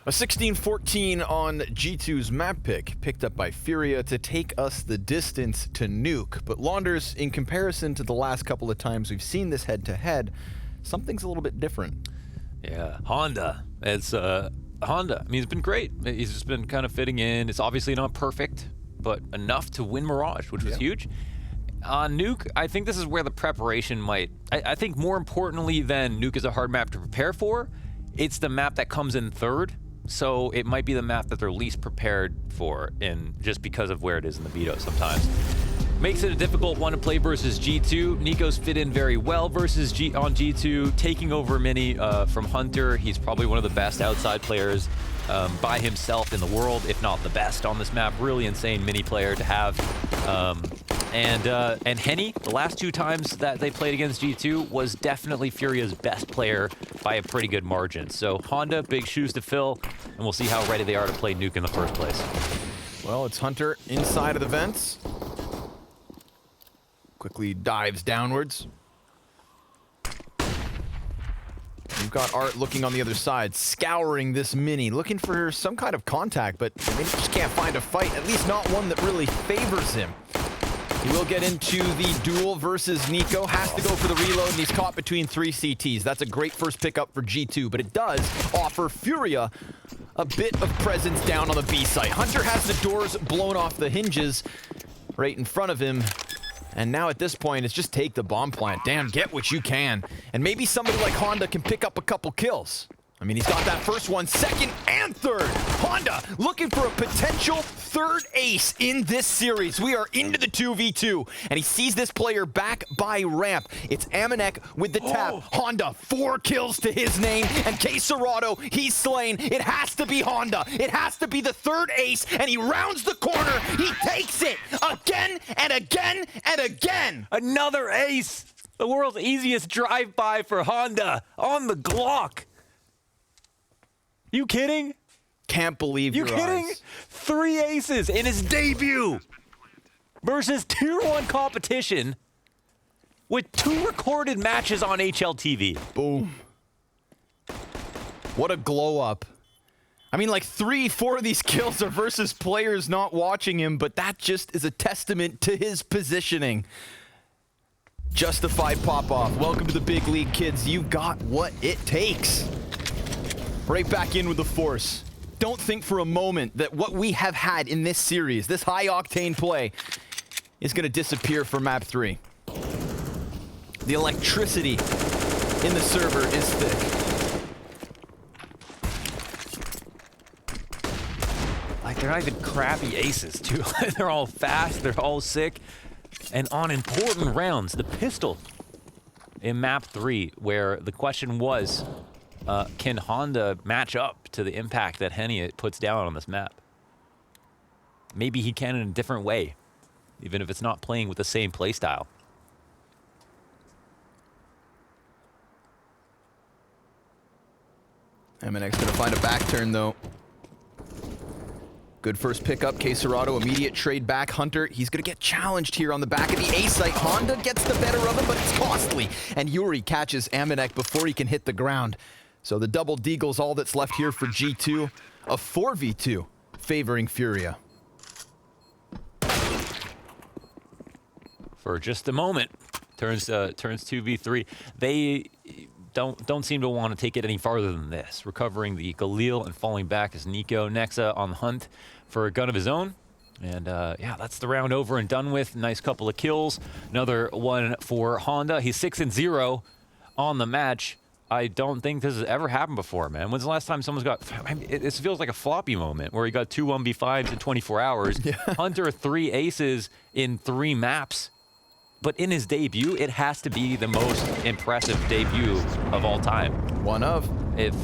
A 16-14 on G2's map pick, picked up by Furia to take us the distance to Nuke. But Launders, in comparison to the last couple of times we've seen this head-to-head, something's a little bit different. Yeah, Honda. It's Honda. I mean, he's been great. He's just been kind of fitting in. It's obviously not perfect, but enough to win Mirage, which was huge. On Nuke, I think this is where the preparation might... I think more importantly than Nuke is a hard map to prepare for, it's the map that comes in third. So it might be the map that they're least prepared for, and just because of where it is in the veto sometimes. Makes it a difficult one to play versus G2. Nico's fit in very well versus on G2, taking over Mini from Hunter. He's probably one of the best outside players by himself in the world, if not the best on this map. Really insane Mini player to have. And Henny, the last two times that they played against G2, was definitely Furia's best player by a pretty good margin. So Honda, big shoes to fill, and we'll see how ready they are to play Nuke in the first place. Well, it's Hunter inside of the vents. Quickly dives downwards. You've got Art looking on the other side, scouring this Mini, looking for some kind of contact, but maybe just can't find a fight, at least not one that really favors him. He will get into the duel versus Nico, has to go for the reload, and he's caught between three CTs. That's a great first pickup for G2, but it does offer Furia a bit of presence down on the B site. Hunter has the doors blown off the hinges right in front of him. And now at this point, it's just take the bomb plant. Damn, get what you can. And maybe somebody like Honda can pick up a couple kills. I mean, he's got that first one, second, and third. Honda looking for a potential third ace in this series. We are into the 2v2, and he sees this player back by ramp. It's Amanek with the tap. Honda, 4 kills to his name, and K Serato, he's slain. It has to be Honda. It has to be the third ace, and he rounds the corner. He takes it again and again and again. Another ace! The world's easiest drive-by for Honda on the Glock. You kidding? Can't believe your kidding? eyes. 3 aces in his debut versus Tier 1 competition with 2 recorded matches on HLTV. Boom. What a glow up. I mean, like 3-4 of these kills are versus players not watching him, but that just is a testament to his positioning. Justified pop-off. Welcome to the big league, kids. You got what it takes. Right back in with the force. Don't think for a moment that what we have had in this series, this high-octane play, is going to disappear for map 3. The electricity in the server is thick. Like, they're not even crappy aces, too. They're all fast, they're all sick. And on important rounds, the pistol in map 3, where the question was, can Honda match up to the impact that Henny puts down on this map? Maybe he can in a different way, even if it's not playing with the same playstyle. Amanek's gonna find a back turn, though. Good first pickup, K Serato, immediate trade back. Hunter, he's gonna get challenged here on the back of the A site. Honda gets the better of him, but it's costly. And Yuri catches Amanek before he can hit the ground. So the double deagle's all that's left here for G2. A 4v2 favoring Furia. For just a moment, turns 2v3. They don't seem to want to take it any farther than this. Recovering the Galil and falling back as Nico. Nexa on the hunt for a gun of his own. And yeah, that's the round over and done with. Nice couple of kills. Another one for Honda. He's 6-0 on the match. I don't think this has ever happened before, man. When's the last time someone's got... I mean, it feels like a floppy moment where he got 2 1v5s in 24 hours. Yeah. Hunter 3 aces in 3 maps. But in his debut, it has to be the most impressive debut of all time. One of. If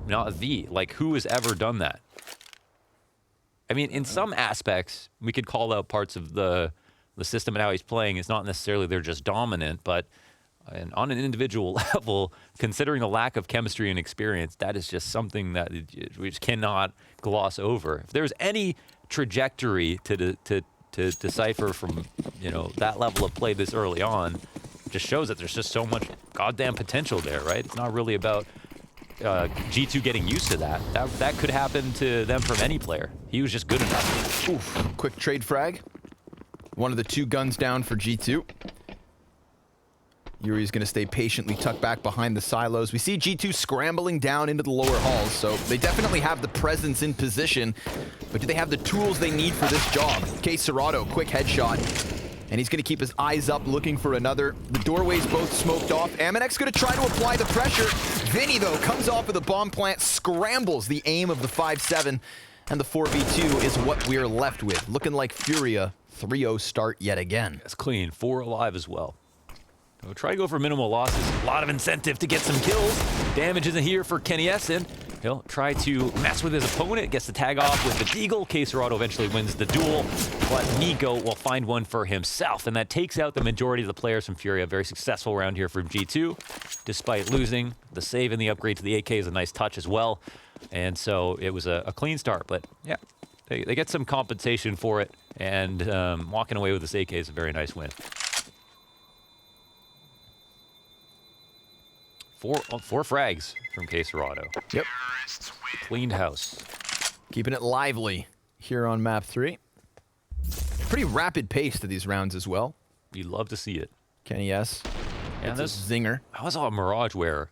not the. Like, who has ever done that? I mean, in some aspects, we could call out parts of the system and how he's playing. It's not necessarily they're just dominant, but... And on an individual level, considering the lack of chemistry and experience, that is just something that we just cannot gloss over. If there's any trajectory to decipher from, you know, that level of play this early on, it just shows that there's just so much goddamn potential there, right? It's not really about G2 getting used to that. That could happen to them from any player. He was just good enough. Oof. Quick trade frag. One of the 2 guns down for G2. Yuri's going to stay patiently tucked back behind the silos. We see G2 scrambling down into the lower halls, so they definitely have the presence in position, but do they have the tools they need for this job? K Serato, quick headshot, and he's going to keep his eyes up looking for another. The doorway's both smoked off. Aminek's going to try to apply the pressure. Vinny, though, comes off of the bomb plant, scrambles the aim of the 5-7, and the 4v2 is what we're left with. Looking like Furia, 3-0 start yet again. It's clean, 4 alive as well. We'll try to go for minimal losses. A lot of incentive to get some kills. Damage isn't here for Kenny Essen. He'll try to mess with his opponent, gets the tag off with the Deagle. K Serato eventually wins the duel, but Nico will find one for himself, and that takes out the majority of the players from Furia. Very successful round here from G2, despite losing. The save and the upgrade to the AK is a nice touch as well, and so it was a clean start, but yeah, they get some compensation for it, and walking away with this AK is a very nice win. Four frags from K Serato. Yep. Cleaned house. Keeping it lively here on map 3. Pretty rapid pace to these rounds as well. You love to see it. Kenny S. And It's a zinger. I was on Mirage where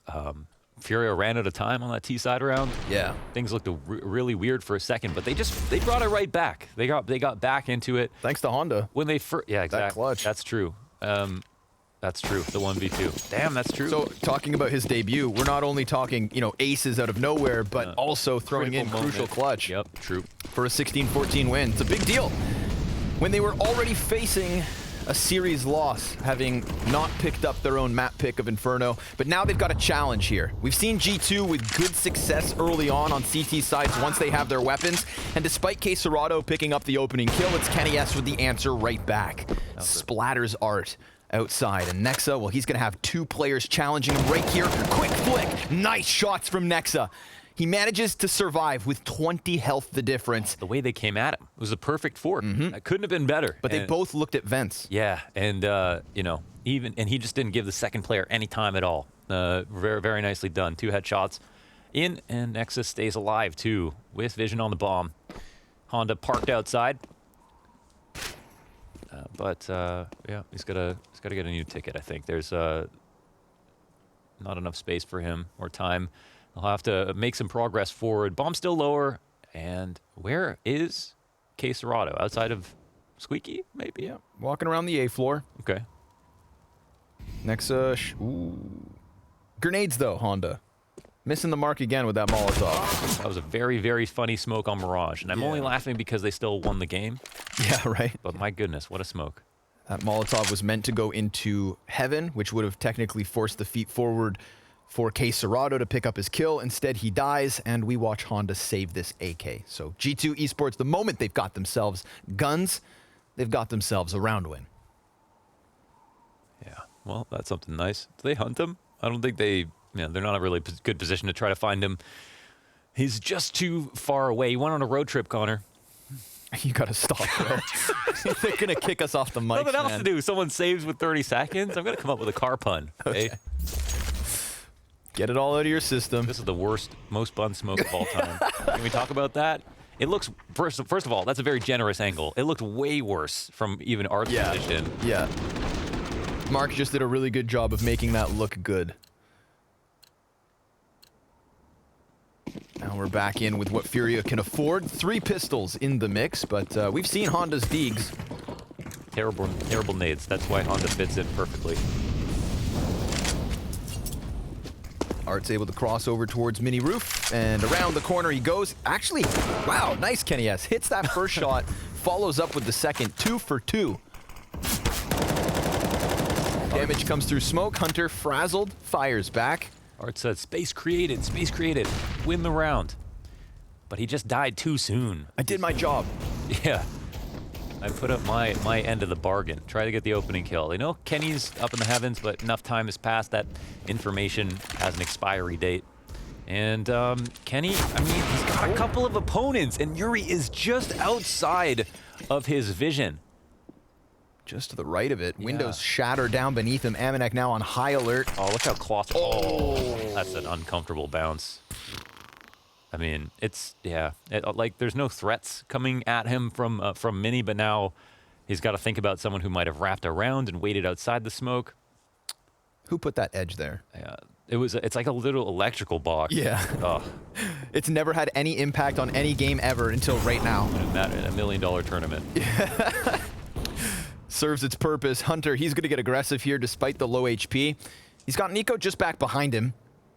Furia ran out of time on that T-side round. Yeah. Things looked really weird for a second, but they brought it right back. They got back into it. Thanks to Honda. When they first, yeah, exactly. That clutch. That's true. That's true. The 1v2. Damn, that's true. So, talking about his debut, we're not only talking, aces out of nowhere, but also throwing in crucial clutch. Yep, true. For a 16-14 win. It's a big deal. When they were already facing a series loss, having not picked up their own map pick of Inferno, but now they've got a challenge here. We've seen G2 with good success early on CT sides once they have their weapons, and despite K Serato picking up the opening kill, it's Kenny S with the answer right back. Splatters Art outside, and Nexa, well, he's gonna have 2 players challenging him right here. Quick flick, nice shots from Nexa. He manages to survive with 20 health the difference. The way they came at him, it was a perfect fort. That couldn't have been better. But they both looked at vents. Yeah, and and he just didn't give the second player any time at all. Very, very nicely done. 2 headshots in, and Nexa stays alive too, with vision on the bomb. Honda parked outside. Yeah, he's gotta get a new ticket. I think there's not enough space for him or time. He'll have to make some progress forward. Bomb still lower, and where is K Serato? Outside of Squeaky, maybe. Yeah, walking around the A floor. Okay. Next, ooh, grenades though. Honda missing the mark again with that Molotov. That was a very, very funny smoke on Mirage, and I'm only laughing because they still won the game. Yeah, right. But my goodness, what a smoke. That Molotov was meant to go into heaven, which would have technically forced the feet forward for K Serato to pick up his kill. Instead, he dies, and we watch Honda save this AK. So G2 Esports, the moment they've got themselves guns, they've got themselves a round win. Yeah, well, that's something nice. Do they hunt him? I don't think they... they're not in a really good position to try to find him. He's just too far away. He went on a road trip, Connor. You gotta stop, bro. They're gonna kick us off the mic. Nothing else to do. Someone saves with 30 seconds. I'm gonna come up with a car pun. Okay. Get it all out of your system. This is the worst, most bun smoke of all time. Can we talk about that? It looks, first of all, that's a very generous angle. It looked way worse from even Art's position. Yeah. Mark just did a really good job of making that look good. Now we're back in with what Furia can afford. 3 pistols in the mix, but we've seen Honda's Deegs. Terrible nades. That's why Honda fits in perfectly. Art's able to cross over towards mini roof, and around the corner he goes. Actually, wow, nice Kenny S. Hits that first shot, follows up with the second. 2 for 2. Damage comes through smoke. Hunter frazzled, fires back. Art said, space created, win the round. But he just died too soon. I did my job. Yeah. I put up my end of the bargain. Try to get the opening kill. You know, Kenny's up in the heavens, but enough time has passed. That information has an expiry date. And Kenny, I mean, he's got a couple of opponents, and Yuri is just outside of his vision. just to the right of it. Yeah. Windows shatter down beneath him. Amanek now on high alert. Oh, look how close. Oh, that's an uncomfortable bounce. I mean, it's, yeah. Like, there's no threats coming at him from Mini, but now he's got to think about someone who might have wrapped around and waited outside the smoke. Who put that edge there? Yeah. It's like a little electrical box. Yeah. Oh. It's never had any impact on any game ever until right now. In a $1 million tournament. Serves its purpose. Hunter, he's going to get aggressive here despite the low HP. He's got Nico just back behind him.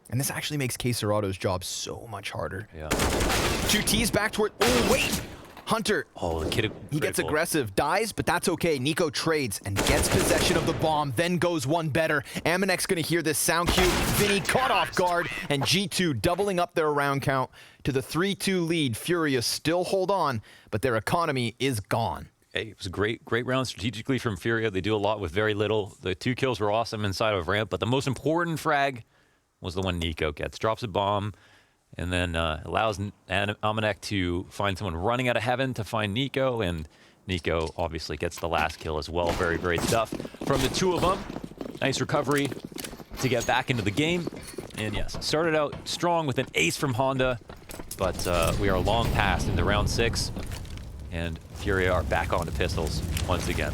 And this actually makes Queserado's job so much harder. Yeah. 2T's back toward... Oh, wait! Hunter, Oh, the kid. he gets critical. aggressive, dies, but that's okay. Nico trades and gets possession of the bomb, then goes one better. Amanek's gonna hear this sound cue. Vinny caught off guard, and G2 doubling up their round count to the 3-2 lead. Furia still hold on, but their economy is gone. Hey, it was a great round strategically from Furia. They do a lot with very little. The 2 kills were awesome inside of ramp, but the most important frag was the one Nico gets. Drops a bomb, and then allows Amanek to find someone running out of heaven to find Nico, and Nico obviously gets the last kill as well. Very great stuff from the 2 of them. Nice recovery to get back into the game. And yes, started out strong with an ace from Honda, but we are long past into round 6, and Furia are back onto pistols once again.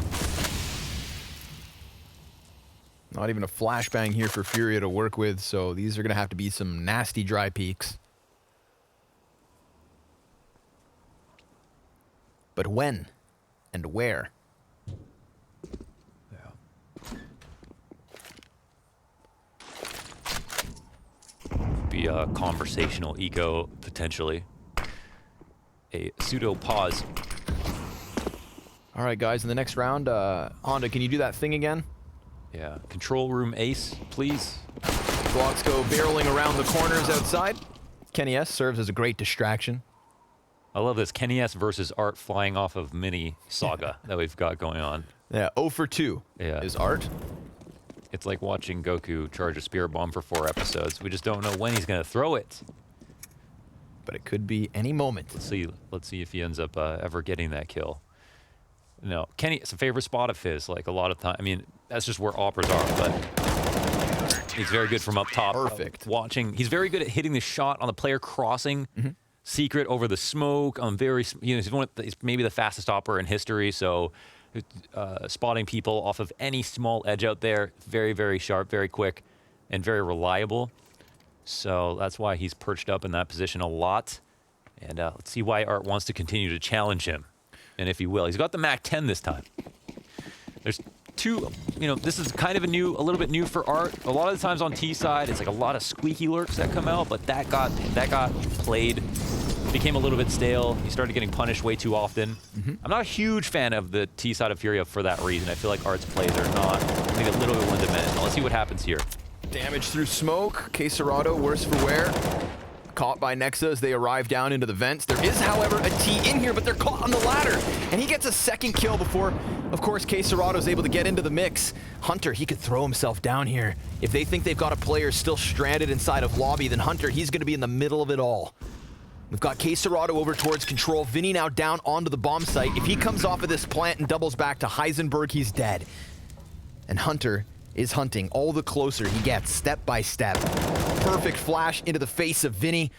Not even a flashbang here for Furia to work with, so these are gonna have to be some nasty dry peaks. But when and where? Be a conversational eco, potentially. A pseudo pause. All right, guys, in the next round, Honda, can you do that thing again? Yeah, control room ace, please. Blocks go barreling around the corners outside. Kenny S serves as a great distraction. I love this Kenny S versus Art flying off of Mini saga that we've got going on. Yeah, 0 for 2 Yeah. is Art. It's like watching Goku charge a spirit bomb for 4 episodes. We just don't know when he's gonna throw it. But it could be any moment. Let's see if he ends up ever getting that kill. No, Kenny, it's a favorite spot of his. Like a lot of time, I mean, that's just where operas are. But he's very good from up top. Perfect. Watching, he's very good at hitting the shot on the player crossing. Secret over the smoke. He's maybe the fastest opera in history. So spotting people off of any small edge out there, very, very sharp, very quick, and very reliable. So that's why he's perched up in that position a lot. And let's see why Art wants to continue to challenge him. And if he will, he's got the Mac 10 this time. There's 2, this is kind of a little bit new for Art. A lot of the times on T side, it's like a lot of squeaky lurks that come out, but that got played, became a little bit stale. He started getting punished way too often. I'm not a huge fan of the T side of Furia for that reason. I feel like Art's plays are not, I think, a little bit one-dimensional. Let's see what happens here. Damage through smoke. Queserado, worse for wear. Caught by Nexa as they arrive down into the vents. There is, however, a T in here, but they're caught on the ladder. And he gets a second kill before, of course, Queserado's able to get into the mix. Hunter, he could throw himself down here. If they think they've got a player still stranded inside of lobby, then Hunter, he's going to be in the middle of it all. We've got Queserado over towards control. Vinny now down onto the bomb site. If he comes off of this plant and doubles back to Heisenberg, he's dead. And Hunter is hunting all the closer he gets, step by step. Perfect flash into the face of Vinny.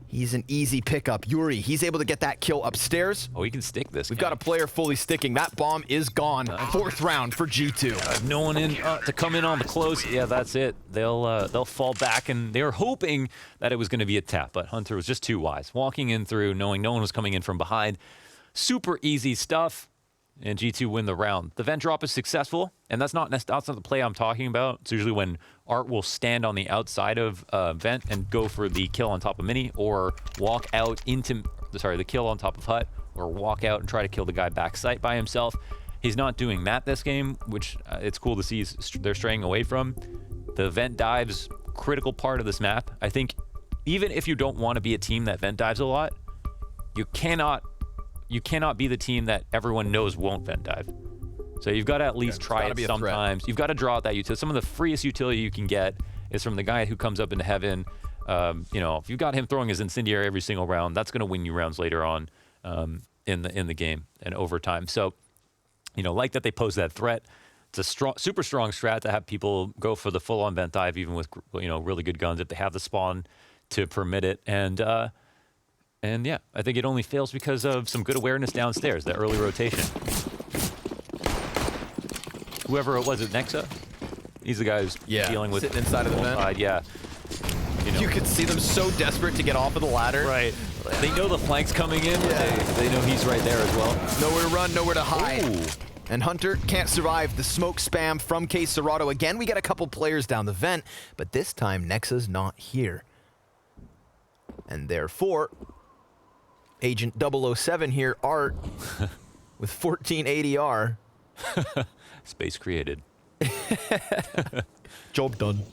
He's an easy pickup. Yuri, he's able to get that kill upstairs. Oh, he can stick this. We've got a player fully sticking. That bomb is gone. 4th round for G2. No one in to come in on the close. Yeah, that's it. They'll fall back, and they were hoping that it was going to be a tap, but Hunter was just too wise. Walking in through, knowing no one was coming in from behind. Super easy stuff, and G2 win the round. The vent drop is successful, and that's not the play I'm talking about. It's usually when Art will stand on the outside of vent and go for the kill on top of Mini, or walk out into, the kill on top of Hut, or walk out and try to kill the guy back site by himself. He's not doing that this game, which it's cool to see they're straying away from. The vent dives, critical part of this map. I think even if you don't want to be a team that vent dives a lot, you cannot be the team that everyone knows won't vent dive. So you've got to at least try it sometimes. You've got to draw out that utility. Some of the freest utility you can get is from the guy who comes up into heaven. If you've got him throwing his incendiary every single round, that's going to win you rounds later on in the game and overtime. So like that they pose that threat. It's a strong, super strong strat to have people go for the full-on vent dive, even with really good guns if they have the spawn to permit it. And yeah, I think it only fails because of some good awareness downstairs, that early rotation. Whoever it was at Nexa, he's the guy who's dealing with sitting inside of the vent. Side, yeah. You could see them so desperate to get off of the ladder. Right. They know the flank's coming in. Yeah. They know he's right there as well. Nowhere to run, nowhere to hide. Ooh. And Hunter can't survive the smoke spam from K Serato. Again, we get a couple players down the vent, but this time Nexa's not here. And therefore, Agent 007 here, Art, with 14 ADR. Space created. Job done.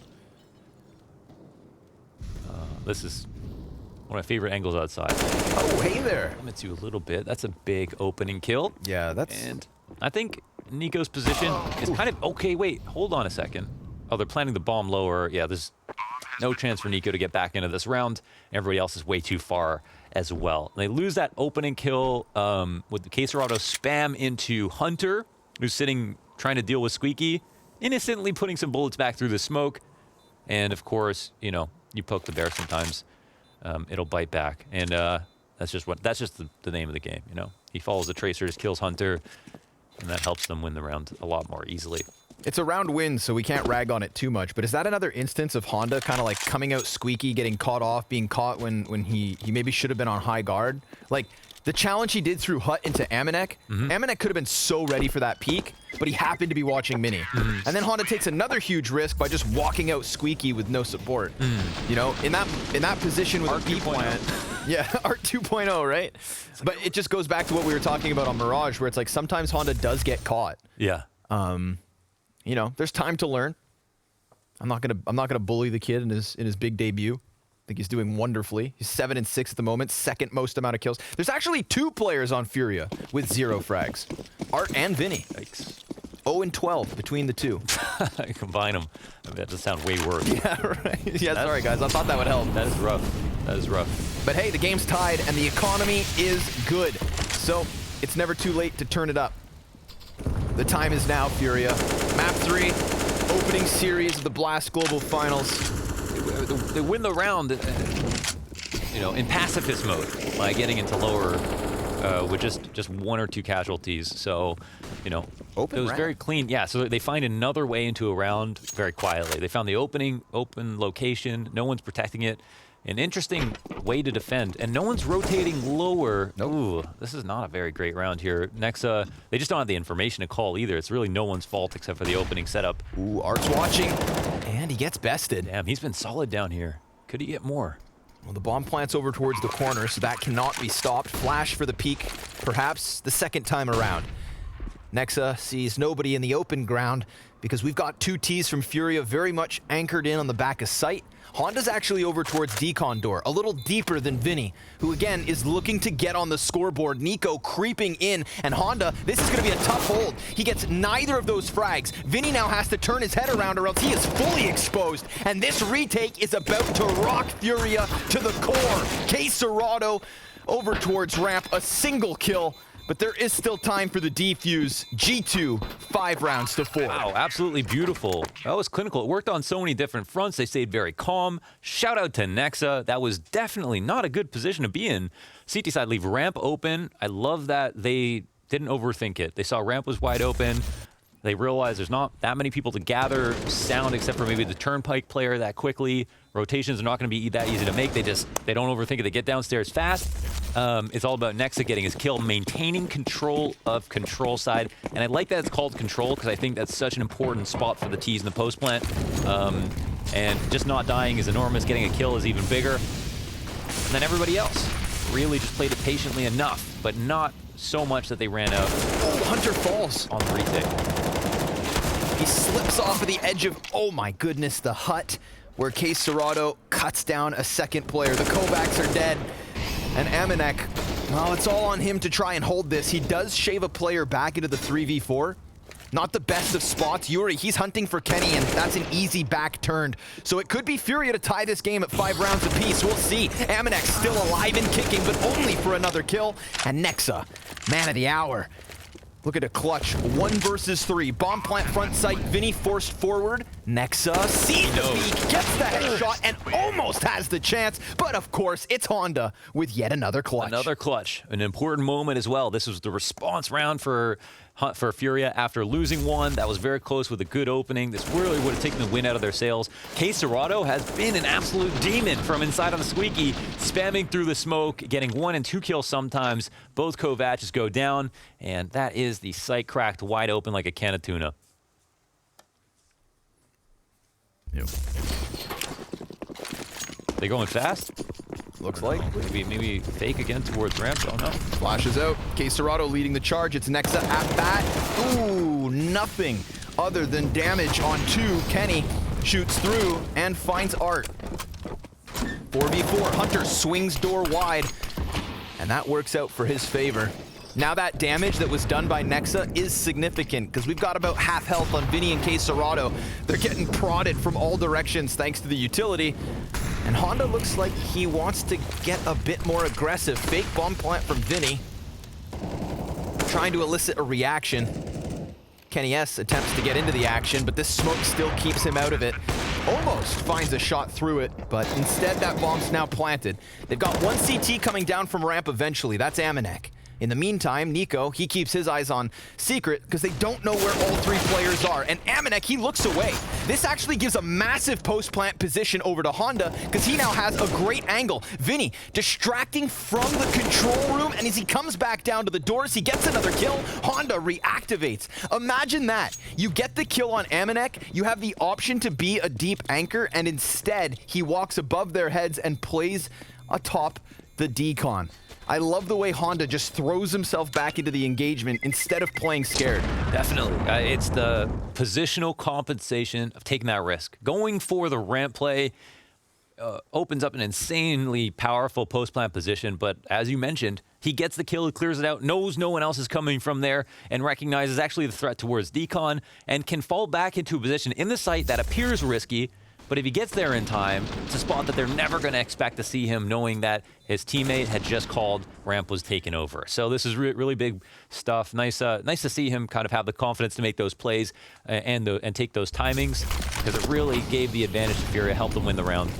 This is one of my favorite angles outside. Oh, hey there. Limits you a little bit. That's a big opening kill. Yeah, that's... And I think Nico's position is kind of... Okay, wait. Hold on a second. Oh, they're planting the bomb lower. Yeah, there's no chance for Nico to get back into this round. Everybody else is way too far as well. They lose that opening kill with the K Serato spam into Hunter, who's sitting trying to deal with Squeaky, innocently putting some bullets back through the smoke. And, of course, you poke the bear sometimes, it'll bite back. And that's just the name of the game, He follows the tracers, kills Hunter, and that helps them win the round a lot more easily. It's a round win, so we can't rag on it too much, but is that another instance of Honda kind of like coming out squeaky, getting caught off, being caught when he maybe should have been on high guard? Like, the challenge he did through Hut into Amanek, Amanek could have been so ready for that peek, but he happened to be watching Mini. And then Honda takes another huge risk by just walking out squeaky with no support. In that position with Art a B 2.0. plant. Yeah, Art 2.0, right? But it just goes back to what we were talking about on Mirage, where it's like sometimes Honda does get caught. Yeah. There's time to learn. I'm not gonna bully the kid in his big debut. I think he's doing wonderfully. He's 7-6 at the moment, second most amount of kills. There's actually 2 players on Furia with 0 frags. Art and Vinny. Yikes. 0-12 between the two. Combine them. I mean, that does sound way worse. Yeah, right. Yeah, sorry guys. I thought that would help. That is rough. That is rough. But hey, the game's tied and the economy is good. So it's never too late to turn it up. The time is now, Furia. Map 3, opening series of the Blast Global Finals. They win the round, in pacifist mode by getting into lower with just 1 or 2 casualties. So, Open it was round. very clean. Yeah, so they find another way into a round very quietly. They found the open location. No one's protecting it. An interesting way to defend, and no one's rotating lower. Nope. Ooh, this is not a very great round here. Nexa, they just don't have the information to call either. It's really no one's fault except for the opening setup. Ooh, Art's watching, and he gets bested. Damn, he's been solid down here. Could he get more? Well, the bomb plant's over towards the corner, so that cannot be stopped. Flash for the peak, perhaps the second time around. Nexa sees nobody in the open ground because we've got 2 Ts from Furia very much anchored in on the back of sight. Honda's actually over towards Decon door, a little deeper than Vinny, who again is looking to get on the scoreboard. Nico creeping in, and Honda, this is going to be a tough hold. He gets neither of those frags. Vinny now has to turn his head around or else he is fully exposed, and this retake is about to rock Furia to the core. K Serato over towards ramp, a single kill. But there is still time for the defuse. G2, 5 rounds to 4. Wow, absolutely beautiful. That was clinical. It worked on so many different fronts. They stayed very calm. Shout out to Nexa. That was definitely not a good position to be in. CT side leave ramp open. I love that they didn't overthink it. They saw ramp was wide open. They realized there's not that many people to gather sound except for maybe the turnpike player that quickly. Rotations are not going to be that easy to make. They don't overthink it. They get downstairs fast. It's all about Nexa getting his kill, maintaining control of control side. And I like that it's called control because I think that's such an important spot for the T's in the post plant. And just not dying is enormous. Getting a kill is even bigger. And then everybody else really just played it patiently enough, but not so much that they ran out. Oh, Hunter falls On the retake. He slips off of the edge of, oh my goodness, the hut, where K Serato cuts down a second player. The Kovacs are dead. And Amanek, well, it's all on him to try and hold this. He does shave a player back into the 3v4. Not the best of spots. Yuri, he's hunting for Kenny, and that's an easy back turned. So it could be Furia to tie this game at 5 rounds apiece. We'll see. Amanek still alive and kicking, but only for another kill. And Nexa, man of the hour. Look at a clutch. 1 versus 3. Bomb plant front sight. Vinny forced forward. Nexa sees the peek, gets the headshot, and almost has the chance. But of course, it's Honda with yet another clutch. Another clutch. An important moment as well. This was the response round for Furia after losing one. That was very close with a good opening. This really would have taken the wind out of their sails. Serato has been an absolute demon from inside on the squeaky, spamming through the smoke, getting 1 and 2 kills sometimes. Both Kovacs go down, and that is the site cracked wide open like a can of tuna. Yep. They going fast? Looks like. Maybe fake again towards ramp. Don't know. Flashes out. Serato leading the charge. It's Nexa at bat. Ooh, nothing other than damage on 2. Kenny shoots through and finds Art. 4v4. Hunter swings door wide, and that works out for his favor. Now that damage that was done by Nexa is significant because we've got about half health on Vinny and Serato. They're getting prodded from all directions thanks to the utility. And Honda looks like he wants to get a bit more aggressive. Fake bomb plant from Vinny. Trying to elicit a reaction. Kenny S attempts to get into the action, but this smoke still keeps him out of it. Almost finds a shot through it, but instead that bomb's now planted. They've got 1 CT coming down from ramp eventually. That's Amanek. In the meantime, Nico, he keeps his eyes on Secret because they don't know where all 3 players are. And Amanek, he looks away. This actually gives a massive post-plant position over to Honda because he now has a great angle. Vinny distracting from the control room, and as he comes back down to the doors, he gets another kill. Honda reactivates. Imagine that. You get the kill on Amanek, you have the option to be a deep anchor, and instead, he walks above their heads and plays atop the decon. I love the way Honda just throws himself back into the engagement instead of playing scared. Definitely. It's the positional compensation of taking that risk. Going for the ramp play opens up an insanely powerful post-plant position, but as you mentioned, he gets the kill, he clears it out, knows no one else is coming from there, and recognizes actually the threat towards decon, and can fall back into a position in the site that appears risky. But if he gets there in time, it's a spot that they're never going to expect to see him, knowing that his teammate had just called, ramp was taken over. So this is really big stuff. Nice to see him kind of have the confidence to make those plays and take those timings, because it really gave the advantage to Furia, helped them win the round,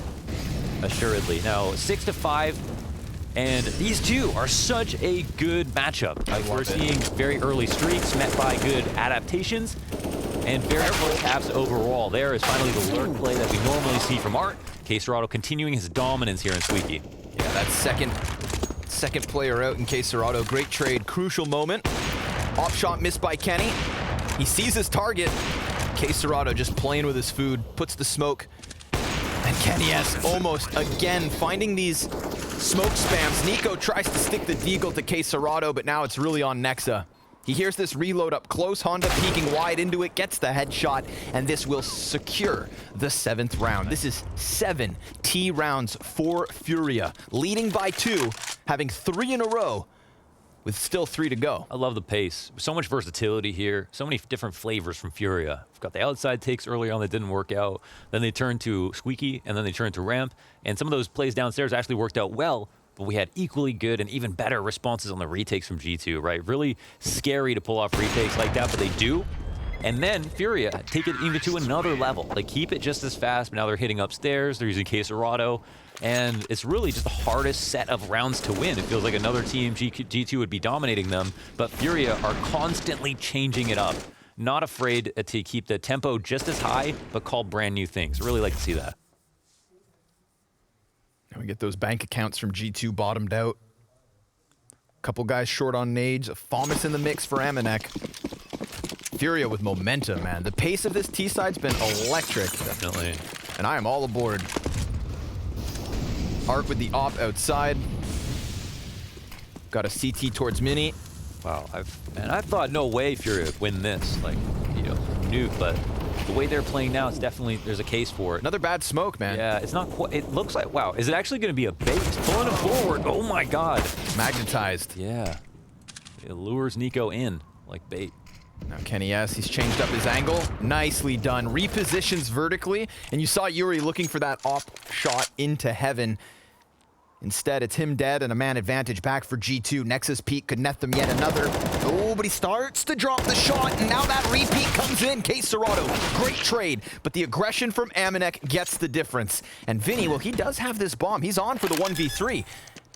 assuredly. Now 6-5, and these two are such a good matchup. We're seeing very early streaks met by good adaptations. And very first halves overall. There is finally the lurk play that we normally see from Art. Serato continuing his dominance here in Squeaky. Yeah, that second player out in Serato. Great trade, crucial moment. Off shot missed by Kenny. He sees his target. Serato just playing with his food, puts the smoke. And Kenny S almost again finding these smoke spams. Nico tries to stick the deagle to Serato, but now it's really on Nexa. He hears this reload up close, Honda peeking wide into it, gets the headshot, and this will secure the 7th round. This is 7 T rounds for Furia, leading by 2, having 3 in a row, with still 3 to go. I love the pace. So much versatility here, so many different flavors from Furia. We've got the outside takes earlier on that didn't work out, then they turned to Squeaky, and then they turned to ramp, and some of those plays downstairs actually worked out well, but we had equally good and even better responses on the retakes from G2, right? Really scary to pull off retakes like that, but they do. And then Furia take it even to another level. They keep it just as fast, but now they're hitting upstairs, they're using Serato, and it's really just the hardest set of rounds to win. It feels like another team, G2 would be dominating them, but Furia are constantly changing it up. Not afraid to keep the tempo just as high, but call brand new things. Really like to see that. Now we get those bank accounts from G2 bottomed out. Couple guys short on nades. Fomus in the mix for Amanek. Furia with momentum, man. The pace of this T-side's been electric. Definitely. And I am all aboard. Art with the op outside. Got a CT towards Mini. Wow, I thought no way Furia would win this, like, you know, Nuke, but the way they're playing now, it's definitely, there's a case for it. Another bad smoke, man. Yeah, it's not quite, it looks like, wow, is it actually going to be a bait? Pulling him forward, oh my god. Magnetized. Yeah, it lures Nico in like bait. Now Kenny S, he's changed up his angle. Nicely done. Repositions vertically, and you saw Yuri looking for that op shot into heaven. Instead, it's him dead and a man advantage back for G2. Nexus peek could net them yet another. Oh, but he starts to drop the shot, and now that repeat comes in. Case Serato, great trade, but the aggression from Amanek gets the difference. And Vinny, well, he does have this bomb. He's on for the 1v3.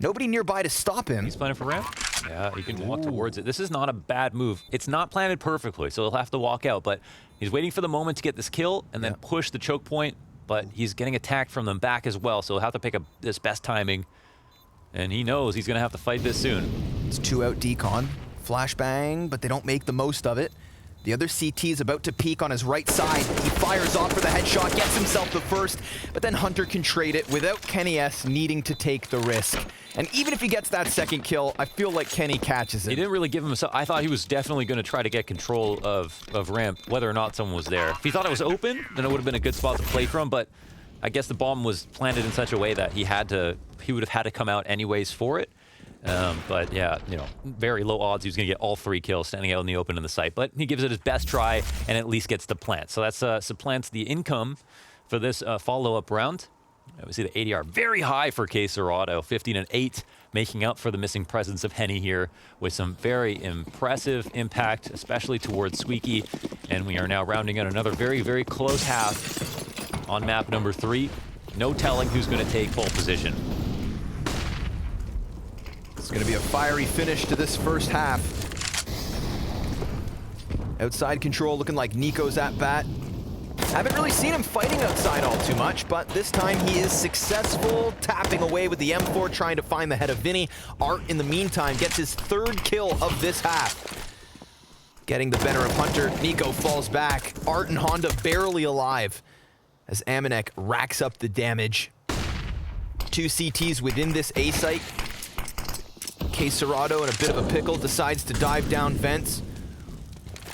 Nobody nearby to stop him. He's planning for ramp? Yeah, he can walk towards it. This is not a bad move. It's not planted perfectly, so he'll have to walk out, but he's waiting for the moment to get this kill and then push the choke point, but he's getting attacked from them back as well, so he'll have to pick up this best timing. And he knows he's going to have to fight this soon. It's 2-out decon. Flashbang, but they don't make the most of it. The other CT is about to peek on his right side. He fires off for the headshot, gets himself the first, but then Hunter can trade it without Kenny S needing to take the risk. And even if he gets that second kill, I feel like Kenny catches it. He didn't really give him I thought he was definitely going to try to get control of ramp, whether or not someone was there. If he thought it was open, then it would have been a good spot to play from, but I guess the bomb was planted in such a way that he would have had to come out anyways for it. But yeah, you know, very low odds he was going to get all 3 kills standing out in the open in the site. But he gives it his best try and at least gets the plant. So that's supplants the income for this follow-up round. We see the ADR very high for Case Serato, 15-8, making up for the missing presence of Henny here with some very impressive impact, especially towards Squeaky. And we are now rounding out another very, very close half on map number 3. No telling who's going to take pole position. It's going to be a fiery finish to this first half. Outside control looking like Nico's at bat. Haven't really seen him fighting outside all too much, but this time he is successful, tapping away with the M4, trying to find the head of Vinny. Art, in the meantime, gets his 3rd kill of this half. Getting the better of Hunter, Nico falls back. Art and Honda barely alive as Amanek racks up the damage. 2 CTs within this A site. Case Serato in a bit of a pickle, decides to dive down vents.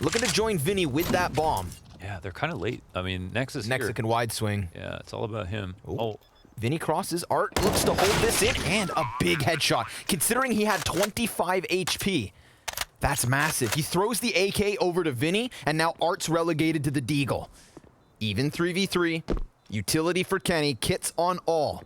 Looking to join Vinny with that bomb. Yeah, they're kind of late. I mean, Nexus here. Nexa can wide swing. Yeah, it's all about him. Oh. Vinny crosses. Art looks to hold this in, and a big headshot. Considering he had 25 HP, that's massive. He throws the AK over to Vinny, and now Art's relegated to the Deagle. Even 3v3. Utility for Kenny. Kits on all.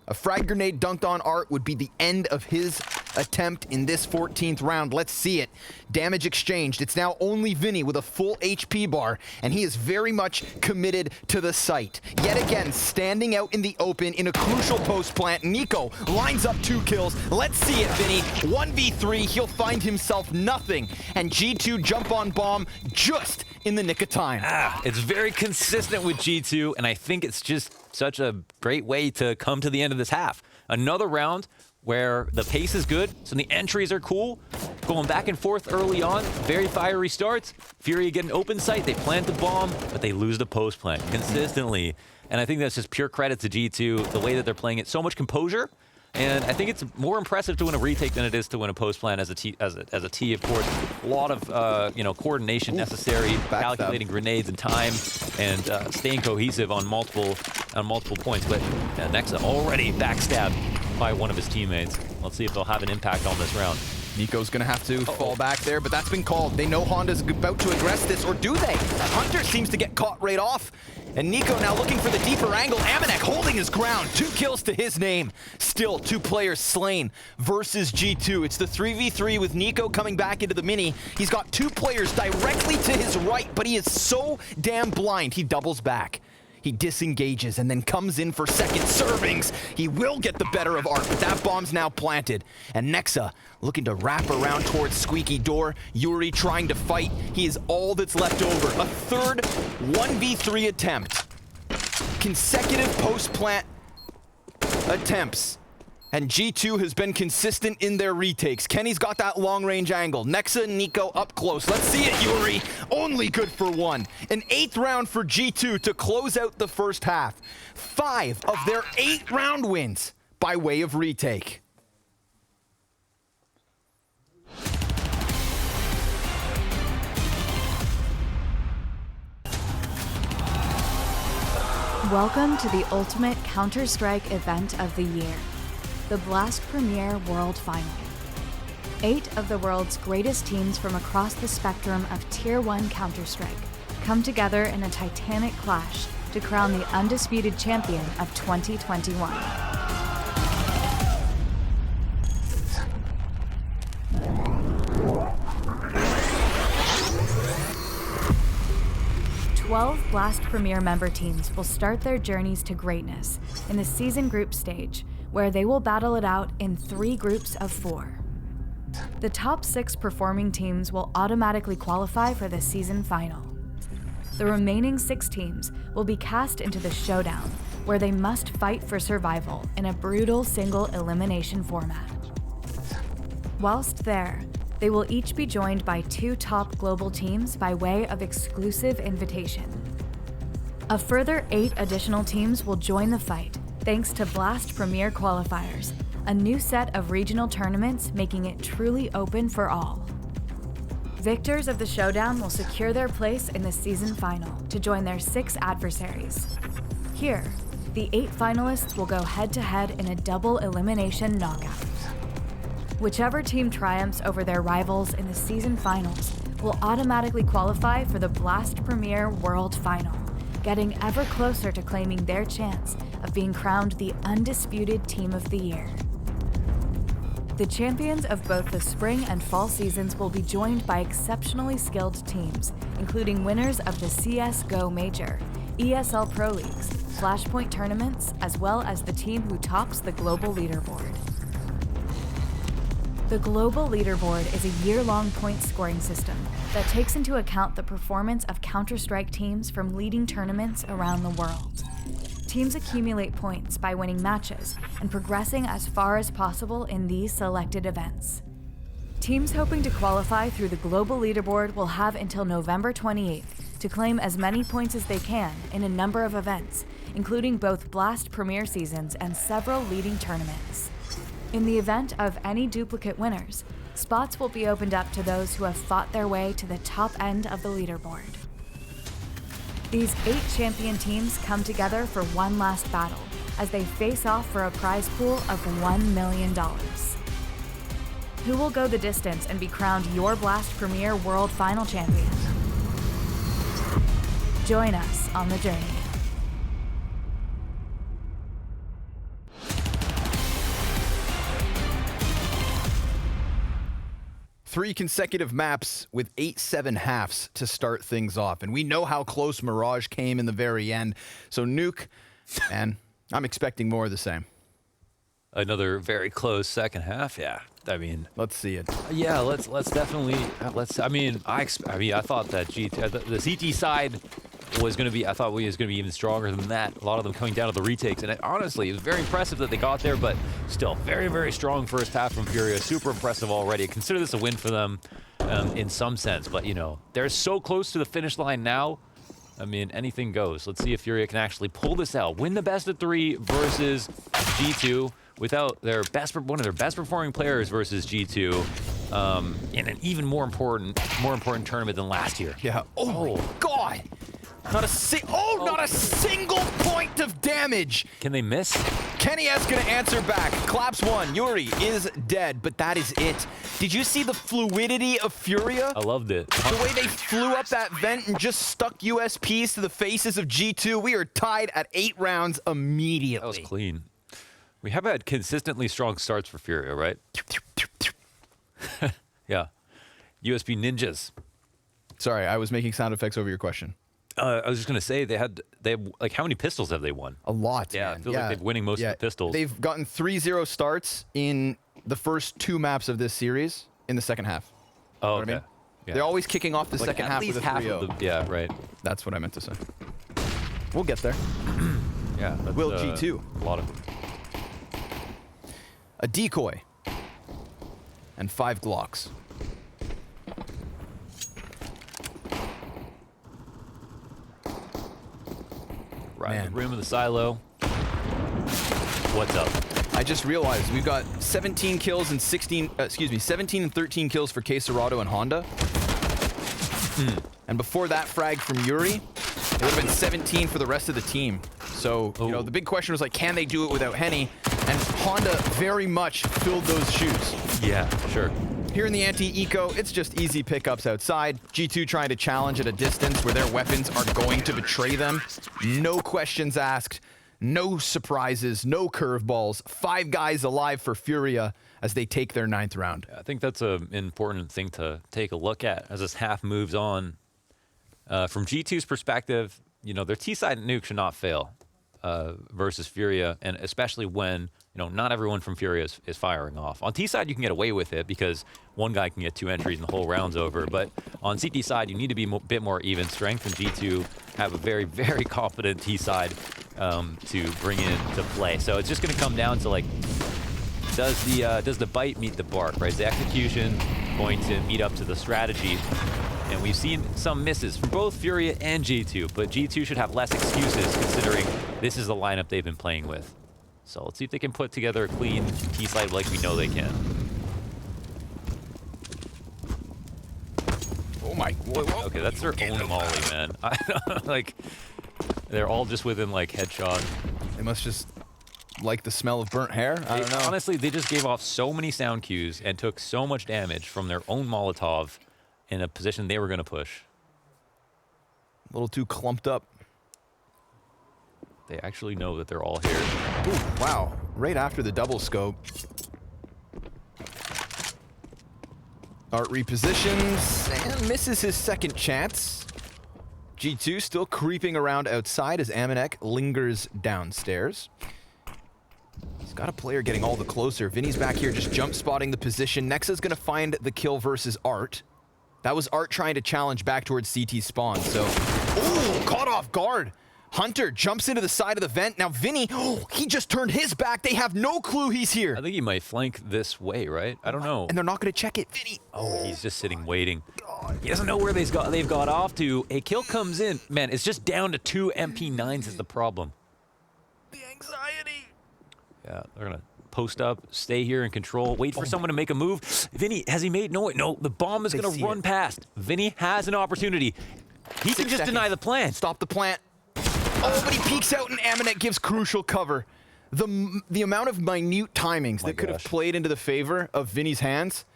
A frag grenade dunked on Art would be the end of his attempt in this 14th round. Let's see it. Damage exchanged. It's now only Vinny with a full HP bar, and he is very much committed to the site. Yet again, standing out in the open in a crucial post plant. Nico lines up 2 kills. Let's see it, Vinny. 1v3, he'll find himself nothing. And G2 jump on bomb just in the nick of time. It's very consistent with G2, and I think it's just such a great way to come to the end of this half. Another round where the pace is good, so the entries are cool. Going back and forth early on, very fiery starts. Furia get an open site, they plant the bomb, but they lose the post plant consistently. And I think that's just pure credit to G2, the way that they're playing it. So much composure. And I think it's more impressive to win a retake than it is to win a post plan as a T. Of course, a lot of coordination necessary, calculating grenades and time, and staying cohesive on multiple points. But Nexa already backstabbed by one of his teammates. Let's see if they'll have an impact on this round. Nico's gonna have to fall back there, but that's been called. They know Honda's about to aggress this, or do they? Hunter seems to get caught right off. And Nico now looking for the deeper angle. Amanek holding his ground. 2 kills to his name. Still 2 players slain versus G2. It's the 3v3 with Nico coming back into the mini. He's got 2 players directly to his right, but he is so damn blind. He doubles back. He disengages and then comes in for second servings. He will get the better of Art, but that bomb's now planted. And Nexa looking to wrap around towards Squeaky Door. Yuri trying to fight. He is all that's left over. A 3rd 1v3 attempt. Consecutive post-plant attempts. And G2 has been consistent in their retakes. Kenny's got that long-range angle. Nexa and Nico up close. Let's see it, Yuri. Only good for 1. An 8th round for G2 to close out the first half. 5 of their 8 round wins by way of retake. Welcome to the ultimate Counter-Strike event of the year. The Blast Premier World Final. 8 of the world's greatest teams from across the spectrum of Tier 1 Counter-Strike come together in a titanic clash to crown the undisputed champion of 2021. "12 Blast Premier member teams will start their journeys to greatness in the season group stage, where they will battle it out in 3 groups of 4. The top 6 performing teams will automatically qualify for the season final. The remaining 6 teams will be cast into the showdown, where they must fight for survival in a brutal single elimination format. Whilst there, they will each be joined by 2 top global teams by way of exclusive invitation. A further 8 additional teams will join the fight, thanks to Blast Premier Qualifiers, a new set of regional tournaments making it truly open for all. Victors of the showdown will secure their place in the season final to join their 6 adversaries. Here, the 8 finalists will go head-to-head in a double elimination knockout. Whichever team triumphs over their rivals in the season finals will automatically qualify for the Blast Premier World Final, getting ever closer to claiming their chance of being crowned the undisputed Team of the Year. The champions of both the spring and fall seasons will be joined by exceptionally skilled teams, including winners of the CS:GO Major, ESL Pro Leagues, Flashpoint tournaments, as well as the team who tops the global leaderboard. The global leaderboard is a year-long point scoring system that takes into account the performance of Counter-Strike teams from leading tournaments around the world. Teams accumulate points by winning matches and progressing as far as possible in these selected events. Teams hoping to qualify through the global leaderboard will have until November 28th to claim as many points as they can in a number of events, including both Blast Premier seasons and several leading tournaments. In the event of any duplicate winners, spots will be opened up to those who have fought their way to the top end of the leaderboard. These 8 champion teams come together for one last battle as they face off for a prize pool of $1 million. Who will go the distance and be crowned your Blast Premier World Final champion? Join us on the journey. Three consecutive maps with 8-7 halves to start things off. And we know how close Mirage came in the very end. So Nuke, and I'm expecting more of the same. Another very close second half, yeah. I mean, let's see it. Yeah, let's definitely I mean, I thought that the CT side was going to be, I thought we was going to be even stronger than that. A lot of them coming down to the retakes, and honestly, it was very impressive that they got there, but still very, very strong first half from Furia. Super impressive already. Consider this a win for them in some sense, but you know, they're so close to the finish line now. I mean, anything goes. Let's see if Furia can actually pull this out. Win the best of 3 versus G2 without their one of their best performing players versus G2 in an even more important tournament than last year. Yeah. Oh my God. Not a single point of damage. Can they miss? Kenny S gonna answer back. Claps 1. Yuri is dead, but that is it. Did you see the fluidity of Furia? I loved it. The way they flew up that vent and just stuck USPs to the faces of G2. We are tied at 8 rounds immediately. That was clean. We have had consistently strong starts for Furia, right? Yeah. USB ninjas. Sorry, I was making sound effects over your question. I was just gonna say they have like, how many pistols have they won? A lot. Yeah, man. I feel like they're winning most of the pistols. They've gotten 3-0 starts in the first 2 maps of this series in the second half. Oh, you know what I mean? Yeah. They're always kicking off the second half with a 3-0. Yeah, right. That's what I meant to say. We'll get there. Yeah. Will G2. A lot of them. A decoy. And 5 Glocks. Right in the rim of the silo. What's up? I just realized we've got 17 kills and 17 and 13 kills for Quesarado and Honda. And before that frag from Yuri, it would have been 17 for the rest of the team. So, you know, the big question was like, can they do it without Henny? And Honda very much filled those shoes. Yeah, sure. Here in the anti-eco, it's just easy pickups outside. G2 trying to challenge at a distance where their weapons are going to betray them. No questions asked, no surprises, no curveballs. 5 guys alive for Furia as they take their 9th round. I think that's an important thing to take a look at as this half moves on. From G2's perspective, you know, their T-side nuke should not fail versus Furia, and especially when, you know, not everyone from Furia is firing off. On T-side, you can get away with it because one guy can get 2 entries and the whole round's over. But on CT side, you need to be a bit more even strength, and G2 have a very, very competent T-side to bring in to play. So it's just going to come down to, like, does the bite meet the bark, right? Is the execution going to meet up to the strategy? And we've seen some misses from both Furia and G2, but G2 should have less excuses considering this is the lineup they've been playing with. So let's see if they can put together a clean T-side like we know they can. Oh my, whoa. Okay, that's their own molly, man. I don't, like, they're all just within, like, headshot. They must just like the smell of burnt hair. I don't know. Honestly, they just gave off so many sound cues and took so much damage from their own Molotov in a position they were going to push. A little too clumped up. They actually know that they're all here. Ooh, wow. Right after the double scope. Art repositions and misses his second chance. G2 still creeping around outside as Amanek lingers downstairs. He's got a player getting all the closer. Vinny's back here just jump spotting the position. Nexa's going to find the kill versus Art. That was Art trying to challenge back towards CT spawn, so... Ooh, caught off guard. Hunter jumps into the side of the vent. Now Vinny, he just turned his back. They have no clue he's here. I think he might flank this way, right? I don't know. And they're not going to check it. Vinny. Oh, he's just sitting waiting. He doesn't know where they've got off to. A kill comes in. Man, it's just down to 2 MP9s is the problem. The anxiety. Yeah, they're going to post up, stay here in control, wait for someone to make a move. Vinny, has he made? No, the bomb is going to run past. Vinny has an opportunity. He can just deny the plant. Stop the plant. Oh, but he peeks out and Amanek gives crucial cover. The amount of minute timings that could have played into the favor of Vinny's hands.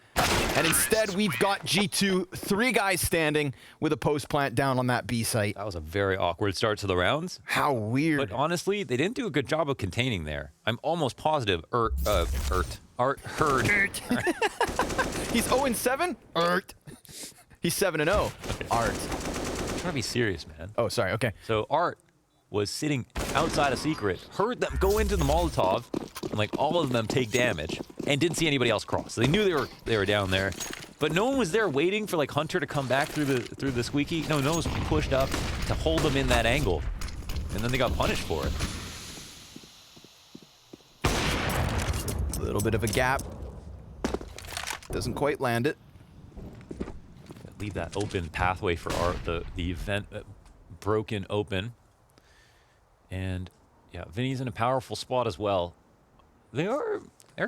And instead, we've got G2, 3 guys standing with a post plant down on that B site. That was a very awkward start to the rounds. How weird. But honestly, they didn't do a good job of containing there. I'm almost positive Art heard. He's 0-7? Art. He's 7-0. Okay. Art. I'm trying to be serious, man. Oh, sorry, okay. So Art was sitting outside a secret, heard them go into the Molotov, and like all of them take damage, and didn't see anybody else cross. So they knew they were down there, but no one was there waiting for like Hunter to come back through the squeaky. No one was pushed up to hold them in that angle, and then they got punished for it. A little bit of a gap. Doesn't quite land it. Leave that open pathway for Art. The event broken open. And yeah, Vinny's in a powerful spot as well. They're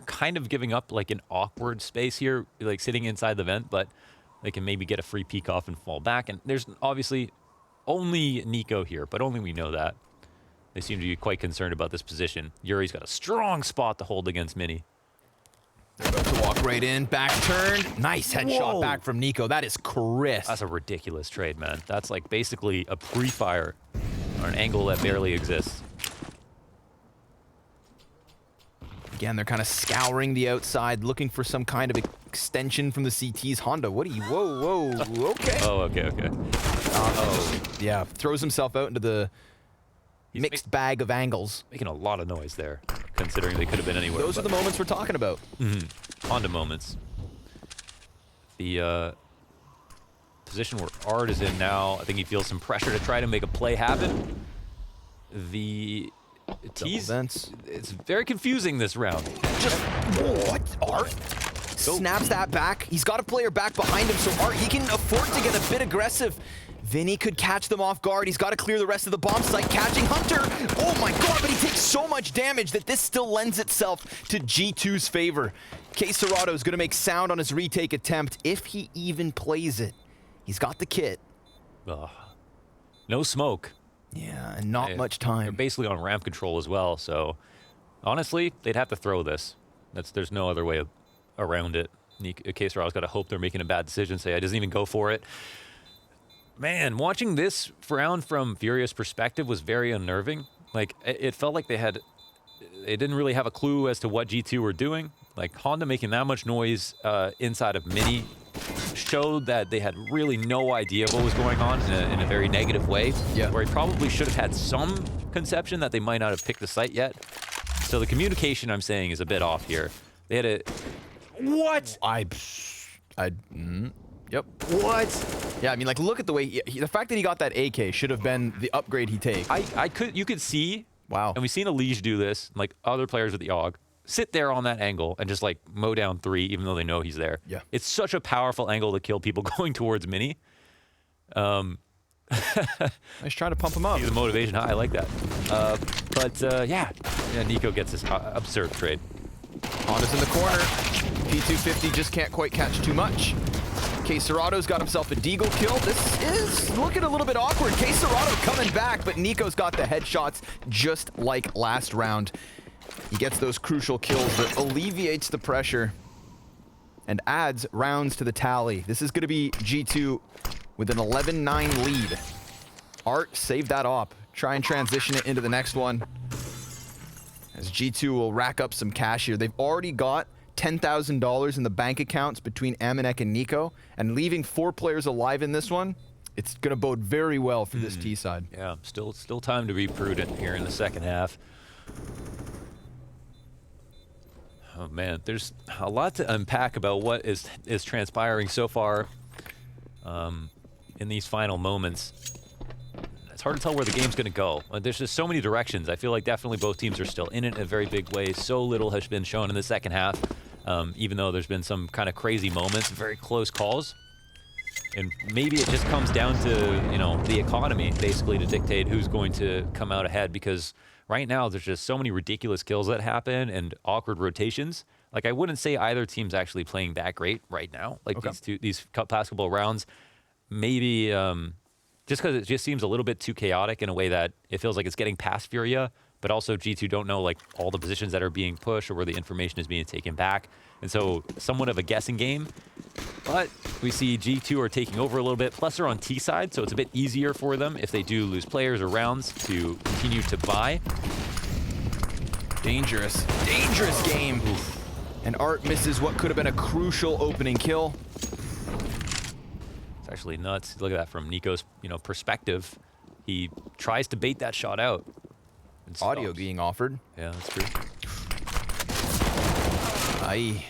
kind of giving up like an awkward space here, like sitting inside the vent, but they can maybe get a free peek off and fall back. And there's obviously only Nico here, but only we know that. They seem to be quite concerned about this position. Yuri's got a strong spot to hold against Mini. They're about to walk right in, back turn. Nice headshot Whoa. back from Nico. That is crisp. That's a ridiculous trade, man. That's like basically a pre-fire or an angle that barely exists. Again, they're kind of scouring the outside, looking for some kind of extension from the CT's Honda. What are you? Whoa, okay. Oh, okay. Yeah, throws himself out into the mixed bag of angles. Making a lot of noise there, considering they could have been anywhere. Those are the moments we're talking about. Honda moments. The position where Art is in now, I think he feels some pressure to try to make a play happen. The tease, it's very confusing this round. Just, what? Art snaps that back. He's got a player back behind him, so Art, he can afford to get a bit aggressive. Vinny could catch them off guard. He's got to clear the rest of the bomb site, catching Hunter. Oh my god, but he takes so much damage that this still lends itself to G2's favor. K Serrato is going to make sound on his retake attempt, if he even plays it. He's got the kit. No smoke. Yeah, and not much They're time. basically on ramp control as well, so honestly, they'd have to throw this. There's no other way around it. K Serrato's got to hope they're making a bad decision, say, I doesn't even go for it. Man, watching this round from Furia's perspective was very unnerving. Like, it felt like they had they didn't really have a clue as to what G2 were doing. Like, Honda making that much noise inside of Mini showed that they had really no idea what was going on in a very negative way. Yeah. Where he probably should have had some conception that they might not have picked the site yet. So the communication, I'm saying, is a bit off here. They had a... What? Yep. What? Yeah, I mean, like, look at the way the fact that he got that AK should have been the upgrade he takes. You could see. Wow. And we've seen Elige do this, like other players with the AUG, sit there on that angle and just like mow down 3, even though they know he's there. Yeah. It's such a powerful angle to kill people going towards Mini. Nice trying to pump him up. The motivation high, I like that. Yeah, Nico gets this absurd trade. Honda's in the corner. P250 just can't quite catch too much. K Serato's got himself a deagle kill. This is looking a little bit awkward. K Serato coming back, but Nico's got the headshots just like last round. He gets those crucial kills that alleviates the pressure and adds rounds to the tally. This is going to be G2 with an 11-9 lead. Art, save that op. Try and transition it into the next one, as G2 will rack up some cash here. They've already got $10,000 in the bank accounts between Amanek and Nico, and leaving 4 players alive in this one, it's going to bode very well for this T side. Yeah, still time to be prudent here in the second half. Oh man, there's a lot to unpack about what is transpiring so far in these final moments. It's hard to tell where the game's going to go. There's just so many directions. I feel like definitely both teams are still in it in a very big way. So little has been shown in the second half, even though there's been some kind of crazy moments, very close calls. And maybe it just comes down to, you know, the economy, basically, to dictate who's going to come out ahead, because right now there's just so many ridiculous kills that happen and awkward rotations. Like, I wouldn't say either team's actually playing that great right now. Like, these past couple of rounds, maybe... just because it just seems a little bit too chaotic in a way that it feels like it's getting past Furia, but also G2 don't know like all the positions that are being pushed or where the information is being taken back. And so somewhat of a guessing game. But we see G2 are taking over a little bit, plus they're on T side, so it's a bit easier for them if they do lose players or rounds to continue to buy. Dangerous game. Oof. And Art misses what could have been a crucial opening kill. Actually nuts. Look at that from Nico's, perspective. He tries to bait that shot out. Audio being offered. Yeah, that's true. Aye.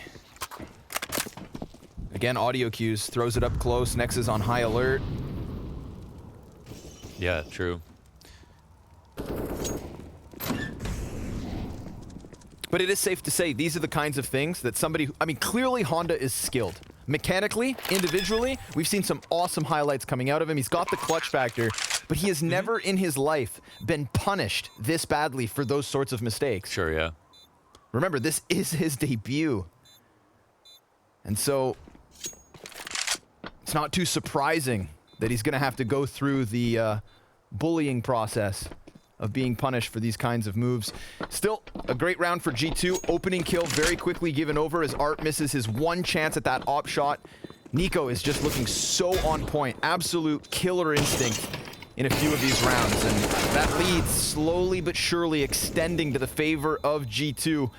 Again, audio cues. Throws it up close. Nex is on high alert. Yeah, true. But it is safe to say these are the kinds of things that somebody... I mean, clearly Honda is skilled. Mechanically, individually, we've seen some awesome highlights coming out of him. He's got the clutch factor, but he has never in his life been punished this badly for those sorts of mistakes. Sure, yeah. Remember, this is his debut. And so, it's not too surprising that he's going to have to go through the bullying process of being punished for these kinds of moves. Still, a great round for G2. Opening kill very quickly given over as Art misses his one chance at that op shot. Nico is just looking so on point. Absolute killer instinct in a few of these rounds. And that lead slowly but surely extending to the favor of G2.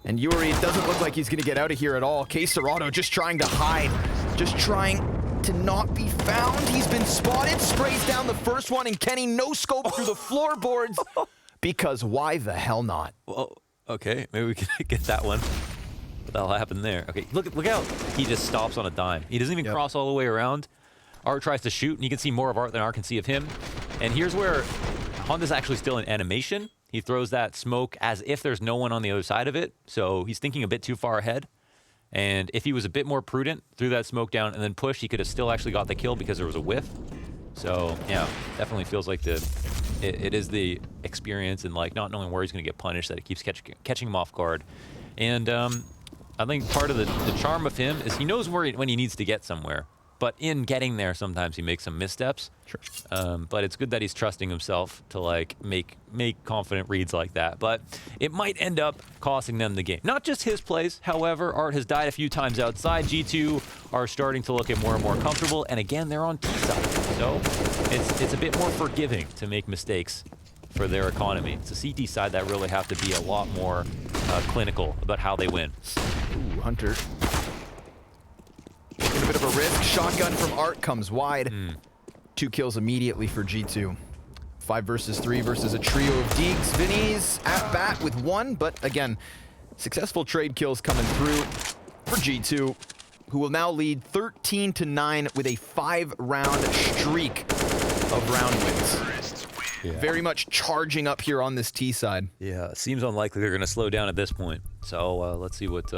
And Yuri, it doesn't look like he's going to get out of here at all. K Serato just trying to hide. Just trying to not be found. He's been spotted, sprays down the first one, and Kenny no scope through the floorboards. Because why the hell not? Well, okay, maybe we can get that one. What the hell happened there? Okay, look out. He just stops on a dime. He doesn't even cross all the way around. Art tries to shoot, and you can see more of Art than Art can see of him. And here's where Honda's actually still in animation. He throws that smoke as if there's no one on the other side of it. So he's thinking a bit too far ahead. And if he was a bit more prudent, threw that smoke down and then pushed, he could have still actually got the kill because there was a whiff. So yeah, definitely feels like it is the experience and like not knowing where he's going to get punished that it keeps catching him off guard. And I think part of the charm of him is he knows when he needs to get somewhere. But in getting there, sometimes he makes some missteps. Sure. But it's good that he's trusting himself to like make confident reads like that. But it might end up costing them the game. Not just his plays. However, Art has died a few times outside. G2 are starting to look more and more comfortable. And again, they're on T side. So it's a bit more forgiving to make mistakes for their economy. It's the CT side that really have to be a lot more clinical about how they win. Ooh, Hunter. Taking a bit of a risk. Shotgun from Art comes wide. 2 kills immediately for G2. 5 versus 3 versus a trio of Deegs. Vinny's at bat with 1, but again, successful trade kills coming through for G2, who will now lead 13-9 with a 5-round streak of round wins. Yeah. Very much charging up here on this T side. Yeah, it seems unlikely they're going to slow down at this point. So let's see what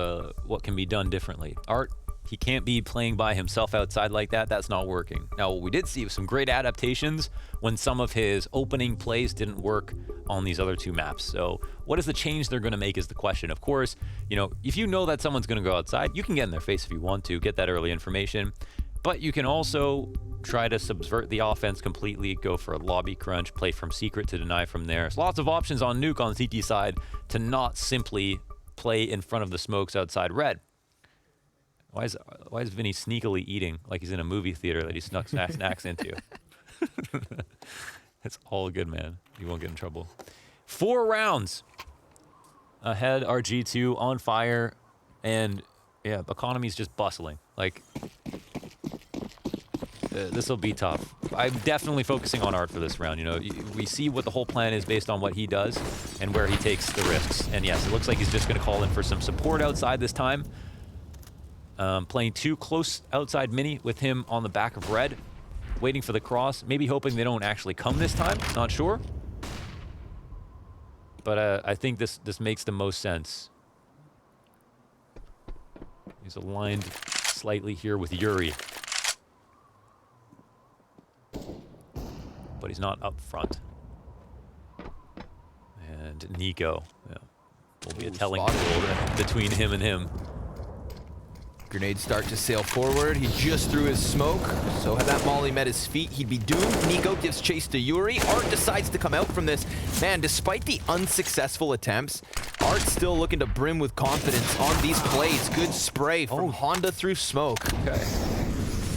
can be done differently. Art, he can't be playing by himself outside like that. That's not working. Now, we did see some great adaptations when some of his opening plays didn't work on these other 2 maps. So what is the change they're going to make is the question. Of course, you know, if you know that someone's going to go outside, you can get in their face if you want to, get that early information. But you can also try to subvert the offense completely, go for a lobby crunch, play from secret to deny from there. There's lots of options on Nuke on the CT side to not simply play in front of the smokes outside red. Why is Vinny sneakily eating like he's in a movie theater that he snuck snacks into? It's all good, man. You won't get in trouble. 4 rounds ahead are G2 on fire, and yeah, economy's just bustling. Like, this will be tough. I'm definitely focusing on Art for this round. You know, we see what the whole plan is based on what he does and where he takes the risks. And yes, it looks like he's just going to call in for some support outside this time. Playing 2 close outside mini with him on the back of red, waiting for the cross, maybe hoping they don't actually come this time. Not sure. But I think this makes the most sense. He's aligned slightly here with Yuri. But he's not up front. And Nico, yeah, will be a telling goal between him and him. Grenades start to sail forward. He just threw his smoke, so had that molly met his feet, he'd be doomed. Nico gives chase to Yuri. Art decides to come out from this. Man, despite the unsuccessful attempts, Art's still looking to brim with confidence on these plays. Good spray from Honda through smoke. Okay.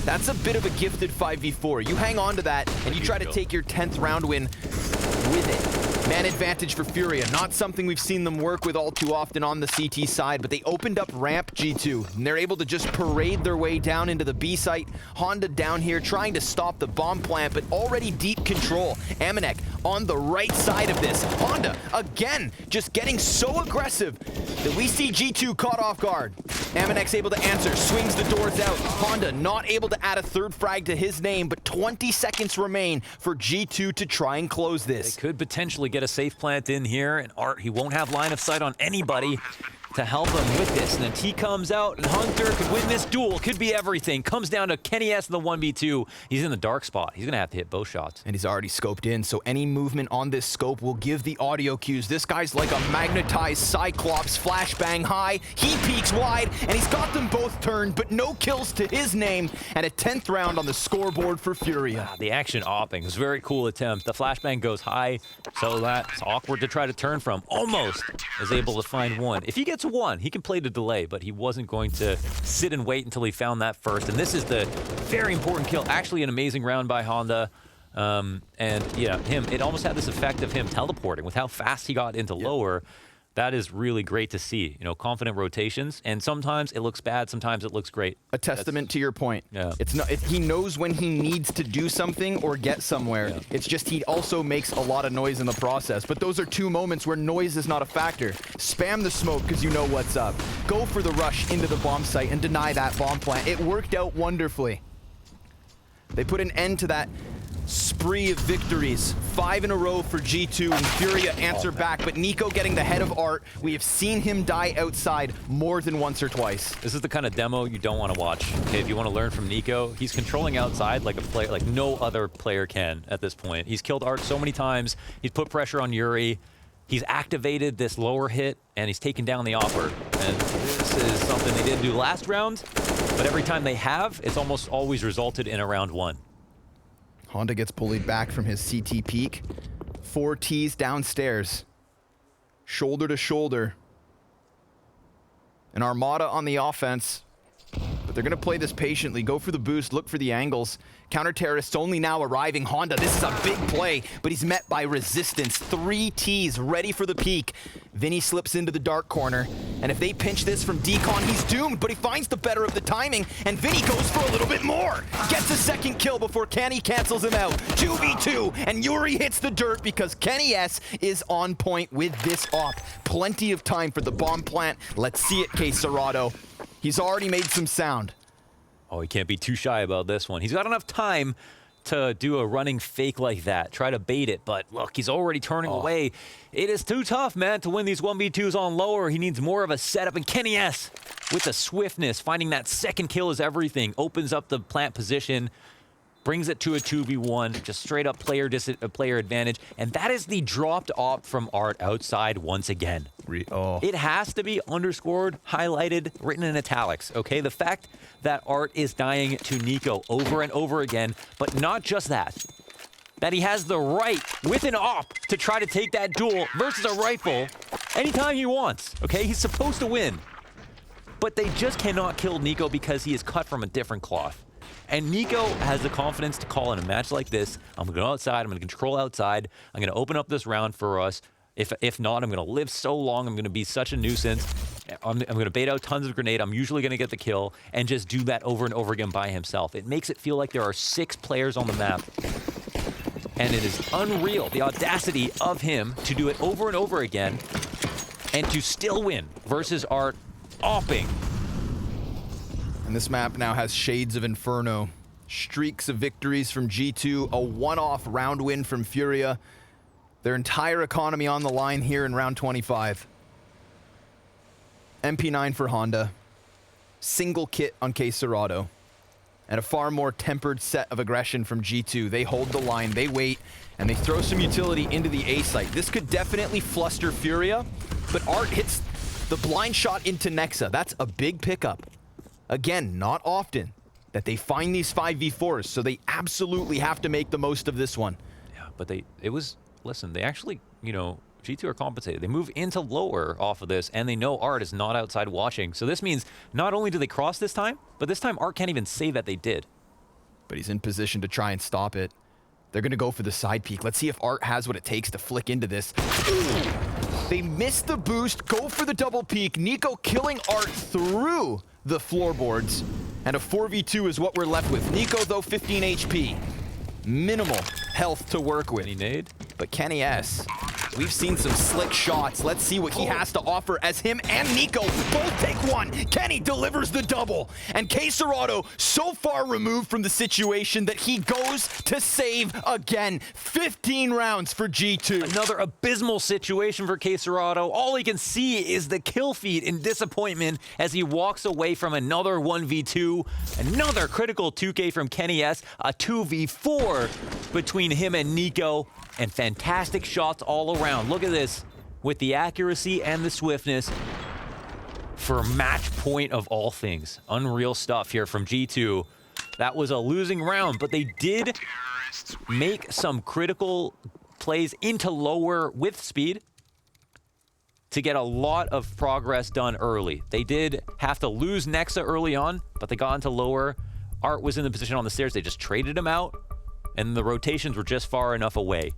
That's a bit of a gifted 5v4. You hang on to that, and you try to take your 10th round win with it. Man advantage for Furia, not something we've seen them work with all too often on the CT side, but they opened up ramp G2, and they're able to just parade their way down into the B site. Honda down here trying to stop the bomb plant, but already deep control. Amanek on the right side of this. Honda, again, just getting so aggressive that we see G2 caught off guard. Amanek's able to answer, swings the doors out. Honda not able to add a 3rd frag to his name, but 20 seconds remain for G2 to try and close this. They could potentially get a safe plant in here, and Art, he won't have line of sight on anybody to help him with this. And then T comes out, and Hunter could win this duel. Could be everything. Comes down to Kenny S in the 1v2. He's in the dark spot. He's going to have to hit both shots. And he's already scoped in, so any movement on this scope will give the audio cues. This guy's like a magnetized Cyclops, flashbang high. He peeks wide, and he's got them both turned, but no kills to his name, and a 10th round on the scoreboard for Furia. The action opping was a very cool attempt. The flashbang goes high, so that's awkward to try to turn from. Almost is able to find one. If he gets one, he can play the delay, but he wasn't going to sit and wait until he found that first. And this is the very important kill. Actually, an amazing round by Honda. And yeah, it almost had this effect of him teleporting with how fast he got into lower. That is really great to see. You know, confident rotations, and sometimes it looks bad, sometimes it looks great. A testament to your point. Yeah. It's not. He knows when he needs to do something or get somewhere. Yeah. It's just he also makes a lot of noise in the process. But those are 2 moments where noise is not a factor. Spam the smoke because you know what's up. Go for the rush into the bomb site and deny that bomb plant. It worked out wonderfully. They put an end to that spree of victories. 5 in a row for G2, and Furia answer back, but Nico getting the head of Art. We have seen him die outside more than once or twice. This is the kind of demo you don't want to watch. Okay, if you want to learn from Nico, he's controlling outside like a player, like no other player can at this point. He's killed Art so many times. He's put pressure on Yuri. He's activated this lower hit, and he's taken down the offer. And this is something they didn't do last round, but every time they have, it's almost always resulted in a round 1. Honda gets bullied back from his CT peak. 4 Ts downstairs. Shoulder to shoulder. An armada on the offense. but they're going to play this patiently, go for the boost, look for the angles. Counter-terrorists only now arriving. Honda, this is a big play, but he's met by resistance. 3 Ts ready for the peak. Vinny slips into the dark corner, and if they pinch this from Decon, he's doomed, but he finds the better of the timing, and Vinny goes for a little bit more. Gets a second kill before Kenny cancels him out. 2v2, and Yuri hits the dirt because Kenny S is on point with this op. Plenty of time for the bomb plant. Let's see it, K. Serrato. He's already made some sound. Oh, he can't be too shy about this one. He's got enough time to do a running fake like that, try to bait it, but look, he's already turning away. It is too tough, man, to win these 1v2s on lower. He needs more of a setup, and Kenny S, with the swiftness, finding that second kill is everything, opens up the plant position, brings it to a 2v1, just straight up player advantage, and that is the dropped op from Art outside once again. It has to be underscored, highlighted, written in italics, okay? The fact that Art is dying to Nico over and over again, but not just that he has the right with an op to try to take that duel versus a rifle anytime he wants, okay? He's supposed to win, but they just cannot kill Nico because he is cut from a different cloth. And Nico has the confidence to call in a match like this. I'm going to go outside. I'm going to control outside. I'm going to open up this round for us. If not, I'm going to live so long. I'm going to be such a nuisance. I'm going to bait out tons of grenade. I'm usually going to get the kill and just do that over and over again by himself. It makes it feel like there are 6 players on the map. And it is unreal, the audacity of him to do it over and over again and to still win versus Art opping. And this map now has shades of Inferno. Streaks of victories from G2, a one-off round win from Furia. Their entire economy on the line here in round 25. MP9 for Honda. Single kit on K. Serrato. And a far more tempered set of aggression from G2. They hold the line, they wait, and they throw some utility into the A site. This could definitely fluster Furia, but Art hits the blind shot into Nexa. That's a big pickup. Again, not often that they find these 5v4s, so they absolutely have to make the most of this one. Yeah, but listen, they actually, G2 are compensated. They move into lower off of this, and they know Art is not outside watching. So this means not only do they cross this time, but this time Art can't even say that they did. But he's in position to try and stop it. They're going to go for the side peek. Let's see if Art has what it takes to flick into this. Ooh. They miss the boost, go for the double peek. Nico killing Art through the floorboards, and a 4v2 is what we're left with. Nico, though, 15 HP. Minimal health to work with. Any nade? But Kenny S, we've seen some slick shots. Let's see what he has to offer as him and Nico both take one. Kenny delivers the double. And K. Serrato so far removed from the situation that he goes to save again. 15 rounds for G2. Another abysmal situation for K. Serrato. All he can see is the kill feed in disappointment as he walks away from another 1v2. Another critical 2K from Kenny S. A 2v4 between him and Nico. And fantastic shots all around. Look at this. With the accuracy and the swiftness for match point of all things. Unreal stuff here from G2. That was a losing round, but they did make some critical plays into lower with speed to get a lot of progress done early. They did have to lose Nexa early on, but they got into lower. Art was in the position on the stairs. They just traded him out, and the rotations were just far enough away.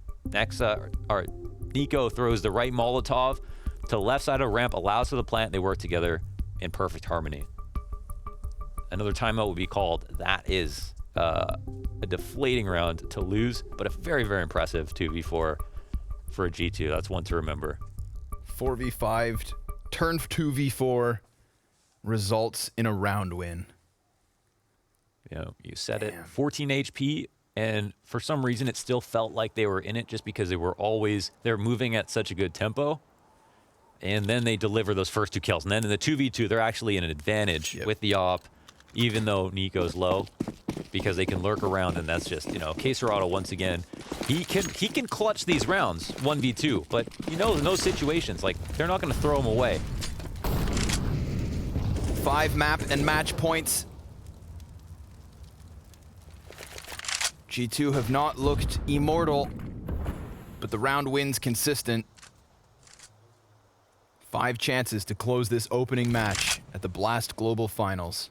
Nico throws the right Molotov to the left side of the ramp, allows for the plant. They work together in perfect harmony. Another timeout would be called. That is a deflating round to lose, but a very, very impressive 2v4 for a G2. That's one to remember. 4v5, turn 2v4, results in a round win. You said it. 14 HP. And for some reason, it still felt like they were in it just because they're moving at such a good tempo. And then they deliver those first 2 kills. And then in the 2v2, they're actually in an advantage with the op, even though Nico's low, because they can lurk around. And that's just, K. Serrato, once again, he can clutch these rounds 1v2. But in those situations, they're not going to throw him away. 5 map and match points. G2 have not looked immortal, but the round win's consistent. 5 chances to close this opening match at the Blast Global Finals.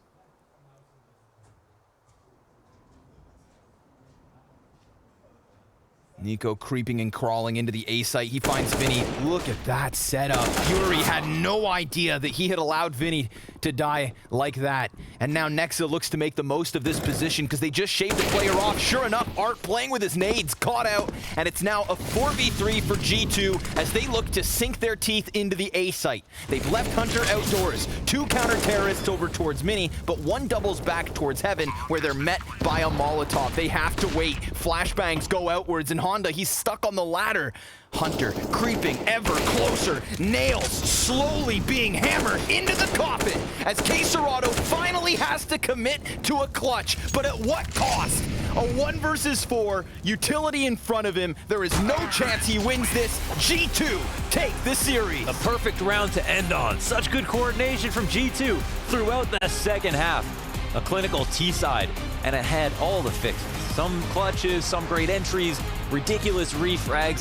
Nico creeping and crawling into the A site. He finds Vinny. Look at that setup. Fury had no idea that he had allowed Vinny to die like that. And now Nexa looks to make the most of this position because they just shaved the player off. Sure enough, Art playing with his nades, caught out, and it's now a 4v3 for G2 as they look to sink their teeth into the A site. They've left Hunter outdoors, 2 counter-terrorists over towards Mini, but 1 doubles back towards Heaven where they're met by a Molotov. They have to wait. Flashbangs go outwards, and Honda, he's stuck on the ladder. Hunter creeping ever closer, nails slowly being hammered into the coffin as Quesarado finally has to commit to a clutch, but at what cost? A 1 versus 4, utility in front of him. There is no chance he wins this. G2 take the series. A perfect round to end on. Such good coordination from G2 throughout the second half. A clinical T-side, and it had all the fixes. Some clutches, some great entries, ridiculous refrags,